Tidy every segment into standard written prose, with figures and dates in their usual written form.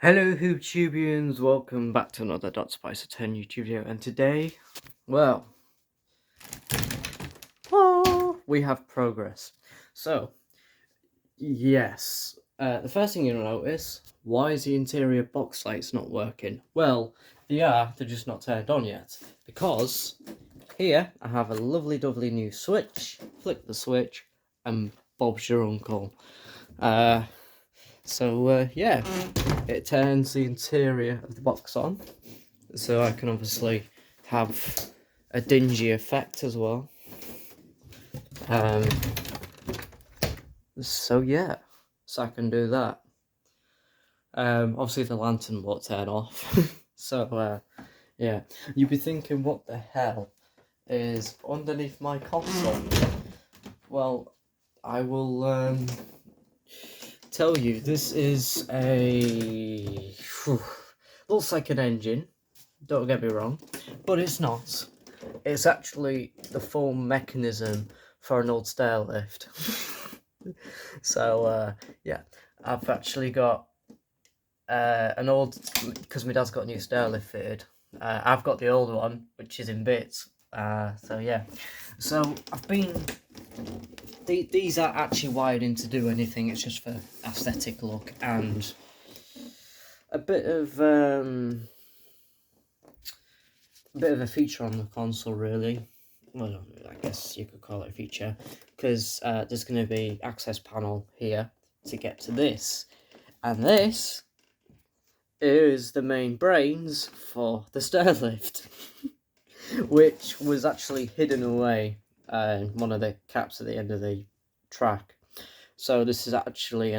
Hello YouTubians, welcome back to another .spicer10 YouTube video, and today, well, we have progress. So, yes, the first thing you'll notice, why is the interior box lights not working? Well, they're just not turned on yet, because here I have a lovely new switch, flick the switch, and Bob's your uncle. Yeah, it turns the interior of the box on, so I can obviously have a dingy effect as well. So yeah, so I can do that. Obviously the lantern won't turn off. So yeah, you'd be thinking, what the hell is underneath my console? Well, I will tell you, this is a looks like an engine, don't get me wrong, but it's not. It's actually the full mechanism for an old Stairlift. So yeah, I've actually got an old, because my dad's got a new Stairlift fitted. I've got the old one, which is in bits. So yeah, so I've been. These aren't actually wired in to do anything. It's just for aesthetic look and a bit of a feature on the console, really. Well, I guess you could call it a feature, because there's going to be access panel here to get to this, and this is the main brains for the Stairlift, which was actually hidden away in one of the caps at the end of the track. So this is actually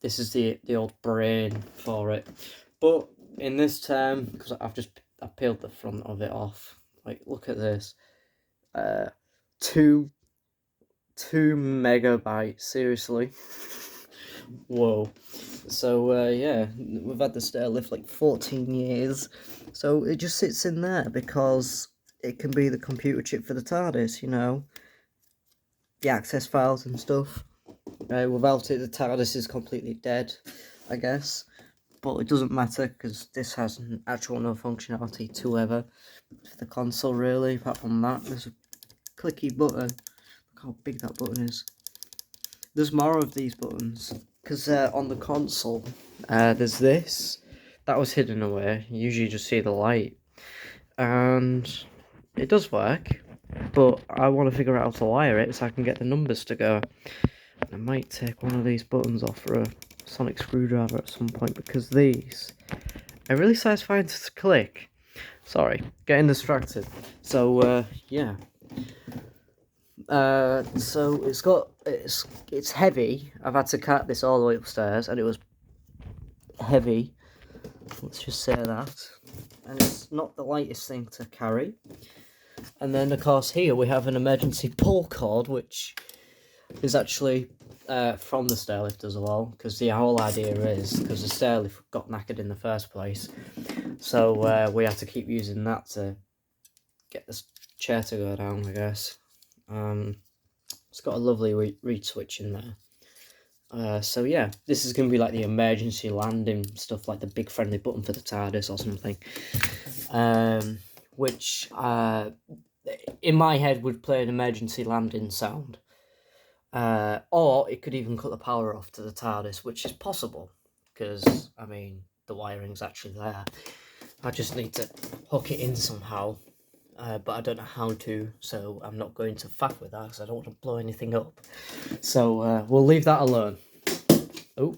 this is the old brain for it. But in this term, because I peeled the front of it off, like, look at this, 2 megabytes, seriously. Whoa. So yeah, we've had the Stairlift like 14 years, so it just sits in there because it can be the computer chip for the Tardis, you know, the access files and stuff. Without it, the Tardis is completely dead, I guess. But it doesn't matter, because this has actual no functionality whatsoever for the console, really. Apart from that, there's a clicky button. Look how big that button is. There's more of these buttons, because on the console, there's this. That was hidden away. You usually just see the light. And it does work, but I want to figure out how to wire it so I can get the numbers to go. I might take one of these buttons off for a sonic screwdriver at some point, because these are really satisfying to click. Sorry, getting distracted. So yeah. So it's heavy. I've had to cart this all the way upstairs, and it was heavy. Let's just say that. And it's not the lightest thing to carry. And then, of course, here we have an emergency pull cord, which is actually from the Stairlift as well, because the whole idea is, because the Stairlift got knackered in the first place, so we have to keep using that to get this chair to go down, I guess. It's got a lovely reed switch in there. So yeah, this is going to be like the emergency landing stuff, like the big friendly button for the TARDIS or something, which in my head would play an emergency landing sound. Or it could even cut the power off to the TARDIS, which is possible, because, I mean, the wiring's actually there. I just need to hook it in somehow, but I don't know how to, so I'm not going to faff with that, because I don't want to blow anything up. So we'll leave that alone. Oh,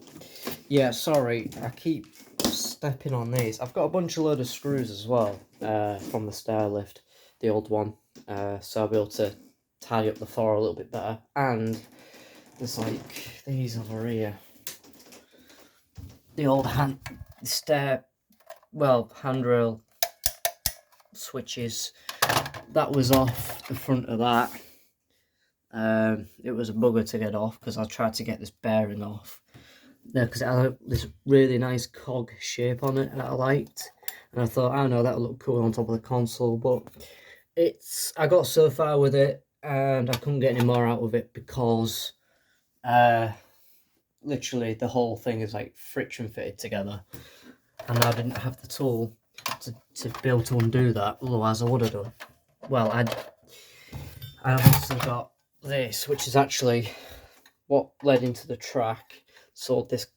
yeah, sorry, I keep stepping on these. I've got a load of screws as well, from the Stairlift, the old one, so I'll be able to tie up the floor a little bit better. And there's like these over here, the old handrail switches. That was off the front of that. It was a bugger to get off, because I tried to get this bearing off there, because it had this really nice cog shape on it that I liked, and I thought, I know, that'll look cool on top of the console. But I got so far with it, and I couldn't get any more out of it, because literally the whole thing is like friction fitted together, and I didn't have the tool to be able to undo that, otherwise I would have done. Well, I've also got this, which is actually what led into the track, sold this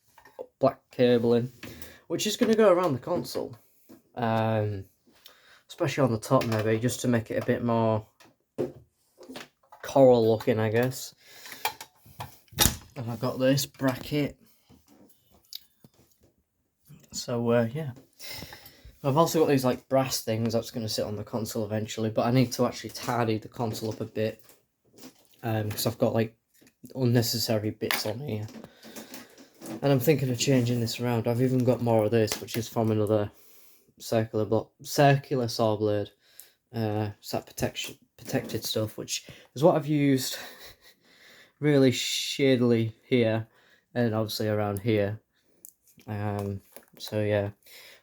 black cabling, which is going to go around the console, especially on the top maybe, just to make it a bit more coral looking, I guess. And I've got this bracket, so yeah. I've also got these like brass things that's going to sit on the console eventually, but I need to actually tidy the console up a bit, because I've got like unnecessary bits on here, and I'm thinking of changing this around. I've even got more of this, which is from another circular saw blade, it's that protected stuff, which is what I've used really shadily here, and obviously around here. So yeah,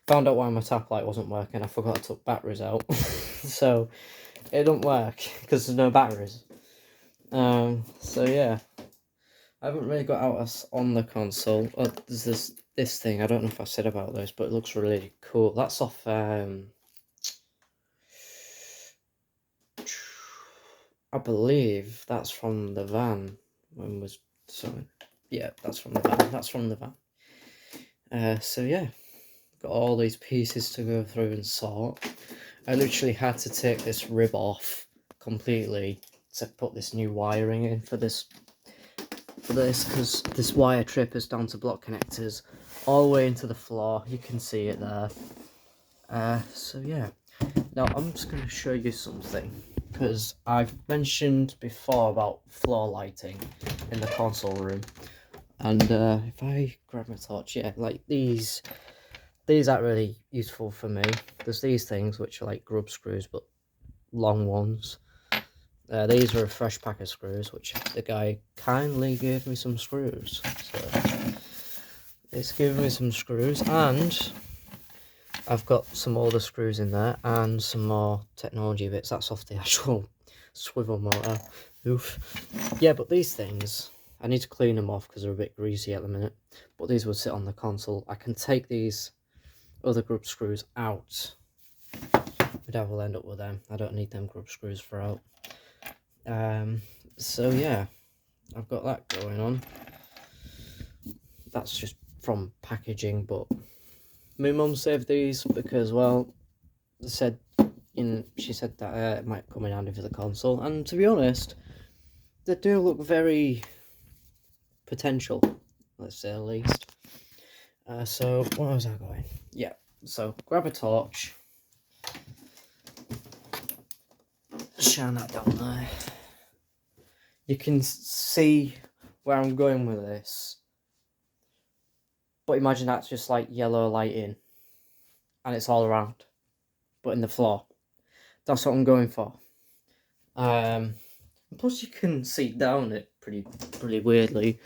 found out why my tap light wasn't working. I forgot I took batteries out, so it don't work because there's no batteries. So yeah, I haven't really got out on the console. Oh, there's this thing. I don't know if I said about this, but it looks really cool. That's off. I believe that's from the van. When was sorry? Yeah, that's from the van. That's from the van. So yeah, got all these pieces to go through and sort. I literally had to take this rib off completely to put this new wiring in for this, because this wire trip is down to block connectors all the way into the floor. You can see it there. So yeah, now I'm just going to show you something, because I've mentioned before about floor lighting in the console room, and if I grab my torch, yeah, like these aren't really useful for me. There's these things which are like grub screws but long ones. These are a fresh pack of screws, which the guy kindly gave me some screws. So it's given me some screws, and I've got some older screws in there and some more technology bits. That's off the actual swivel motor. Oof. Yeah, but these things, I need to clean them off because they're a bit greasy at the minute. But these would sit on the console. I can take these other grub screws out. My dad will end up with them. I don't need them grub screws for out. So yeah, I've got that going on. That's just from packaging, but my mum saved these because, well, she said that it might come in handy for the console, and to be honest, they do look very potential, let's say the least. So where was I going? Yeah, so grab a torch, shine that down there. You can see where I'm going with this, but imagine that's just like yellow lighting, and it's all around, but in the floor. That's what I'm going for. Plus you can see down it pretty weirdly.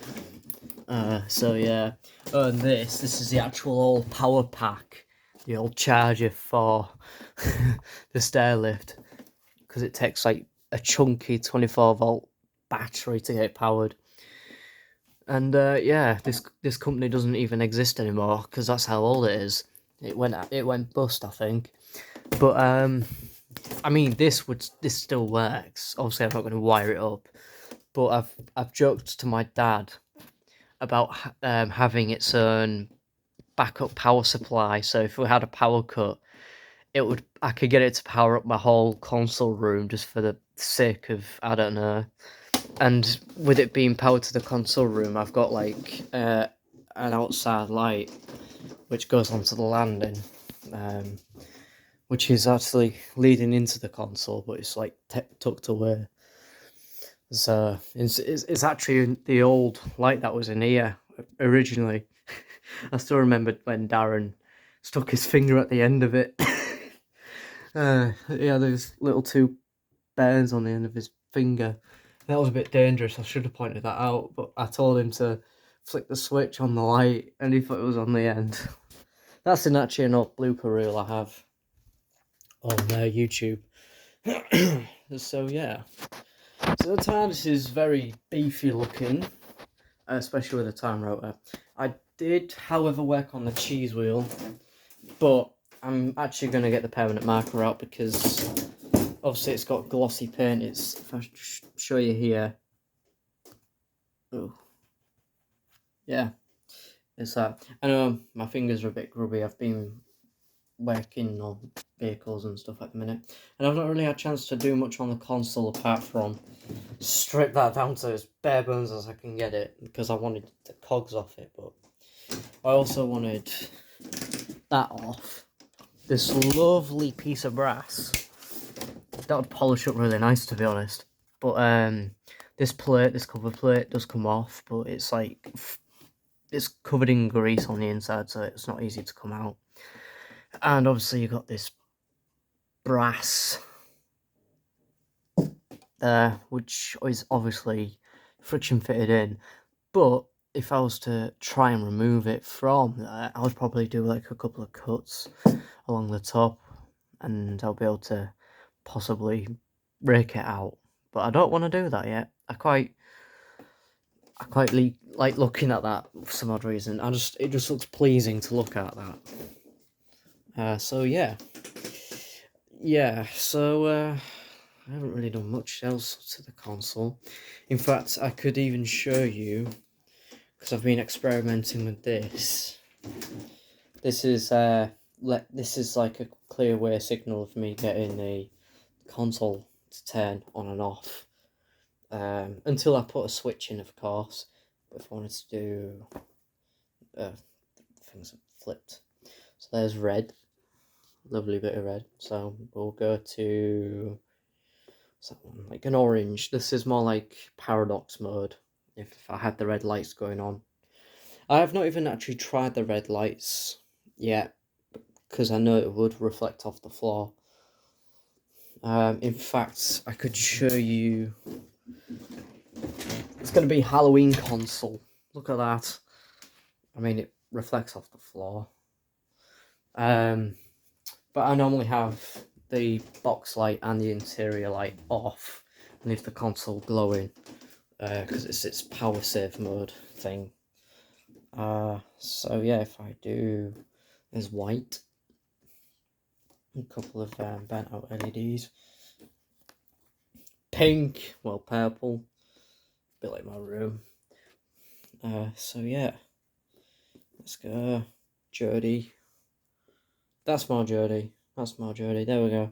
So yeah, and this is the actual old power pack, the old charger for the Stairlift, because it takes like a chunky 24-volt battery to get it powered. And yeah, this company doesn't even exist anymore because that's how old it is. It went bust, I think. But I mean, this still works. Obviously, I'm not going to wire it up, but I've joked to my dad about having its own backup power supply. So if we had a power cut, I could get it to power up my whole console room just for the sake of, I don't know. And with it being powered to the console room, I've got like an outside light which goes onto the landing, which is actually leading into the console, but it's like tucked away. So it's actually the old light that was in here originally. I still remember when Darren stuck his finger at the end of it. Yeah, there's little two burns on the end of his finger. That was a bit dangerous. I should have pointed that out, but I told him to flick the switch on the light, and he thought it was on the end. That's actually an old blooper reel I have on YouTube. So yeah, so the Tardis is very beefy looking. especially with the time rotor. I did, however, work on the cheese wheel, but I'm actually going to get the permanent marker out because obviously it's got glossy paint. It's, if I show you here, oh, yeah, it's that. I know my fingers are a bit grubby. I've been working on vehicles and stuff at the minute, and I've not really had a chance to do much on the console apart from strip that down to as bare bones as I can get it because I wanted the cogs off it, but I also wanted that off. This lovely piece of brass that would polish up really nice, to be honest, but this cover plate does come off, but it's like it's covered in grease on the inside, so it's not easy to come out. And obviously you've got this brass there, which is obviously friction fitted in, but if I was to try and remove it from there, I would probably do like a couple of cuts along the top, and I'll be able to possibly rake it out. But I don't want to do that yet. I quite like looking at that for some odd reason. It just looks pleasing to look at that. So yeah. So I haven't really done much else to the console. In fact, I could even show you, because I've been experimenting with this. This is like a clear way signal of me getting the console to turn on and off. Until I put a switch in, of course. But if I wanted to do things are flipped. So there's red. Lovely bit of red. So we'll go to, what's that one? Like an orange. This is more like paradox mode, if I had the red lights going on. I have not even actually tried the red lights yet, because I know it would reflect off the floor. In fact, I could show you. It's going to be Halloween console. Look at that. I mean, it reflects off the floor. But I normally have the box light and the interior light off and leave the console glowing, because it's its power save mode thing. So yeah, if I do, there's white, a couple of burnt out LEDs, pink, well, purple, a bit like my room. So yeah, let's go, Jodie. That's more Jodie. There we go.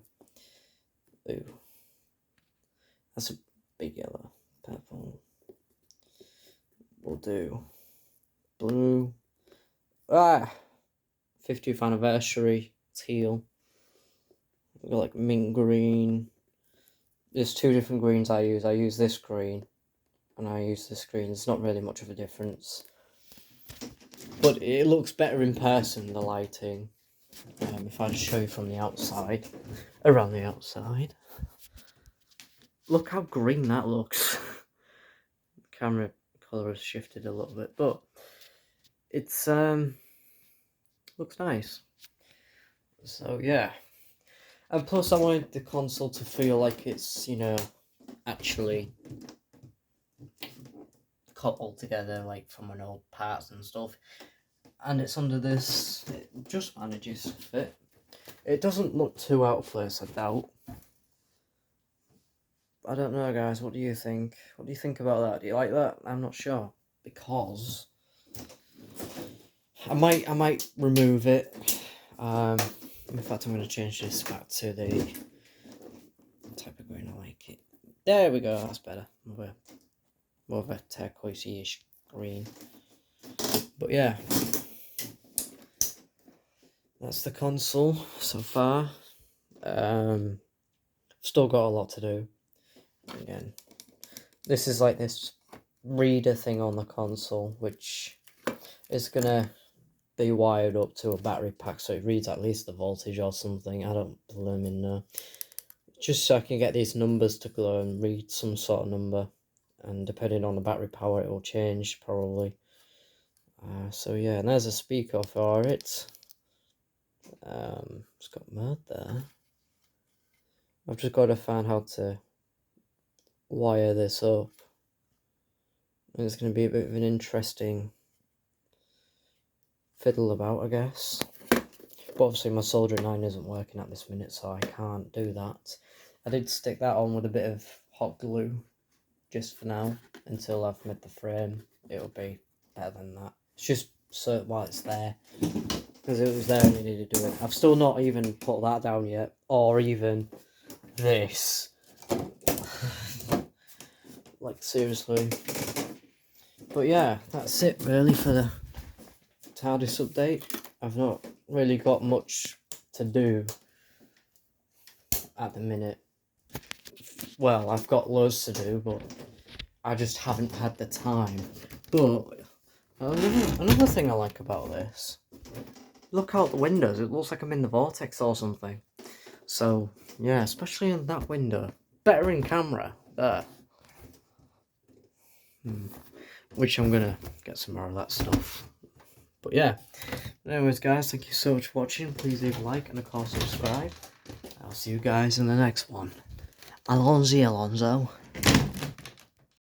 Ooh, that's a big yellow. Purple. We'll do blue. 50th anniversary. Teal. We've got like mint green. There's two different greens I use. I use this green and I use this green. It's not really much of a difference, but it looks better in person, the lighting. If I show you from the outside, around the outside, look how green that looks. The camera colour has shifted a little bit, but it's looks nice. So yeah, and plus I wanted the console to feel like it's, you know, actually cut all together, like from an old parts and stuff. And it's under this, it just manages to fit. It doesn't look too out of place, I doubt. I don't know, guys, what do you think? What do you think about that? Do you like that? I'm not sure, because I might remove it. In fact, I'm going to change this back to the type of green I like it. There we go, that's better. More of a turquoise-ish green. But yeah, that's the console so far. Still got a lot to do. Again, this is like this reader thing on the console, which is gonna be wired up to a battery pack, so it reads at least the voltage or something. I don't blooming know. Just so I can get these numbers to glow and read some sort of number, and depending on the battery power, it will change probably. So yeah, and there's a speaker for it. It's got mode there. I've just got to find how to wire this up. And it's going to be a bit of an interesting fiddle about, I guess. But obviously my soldering iron isn't working at this minute, so I can't do that. I did stick that on with a bit of hot glue, just for now, until I've made the frame. It'll be better than that. It's just so while it's there, because it was there and I needed to do it. I've still not even put that down yet, or even this. Like, seriously. But yeah, that's it really for the Tardis update. I've not really got much to do at the minute. Well, I've got loads to do, but I just haven't had the time. But another thing I like about this, look out the windows, it looks like I'm in the vortex or something. So yeah, especially in that window. Better in camera, there. Which I'm gonna get some more of that stuff. But yeah, anyways guys, thank you so much for watching. Please leave a like and of course subscribe. I'll see you guys in the next one. Alonzo.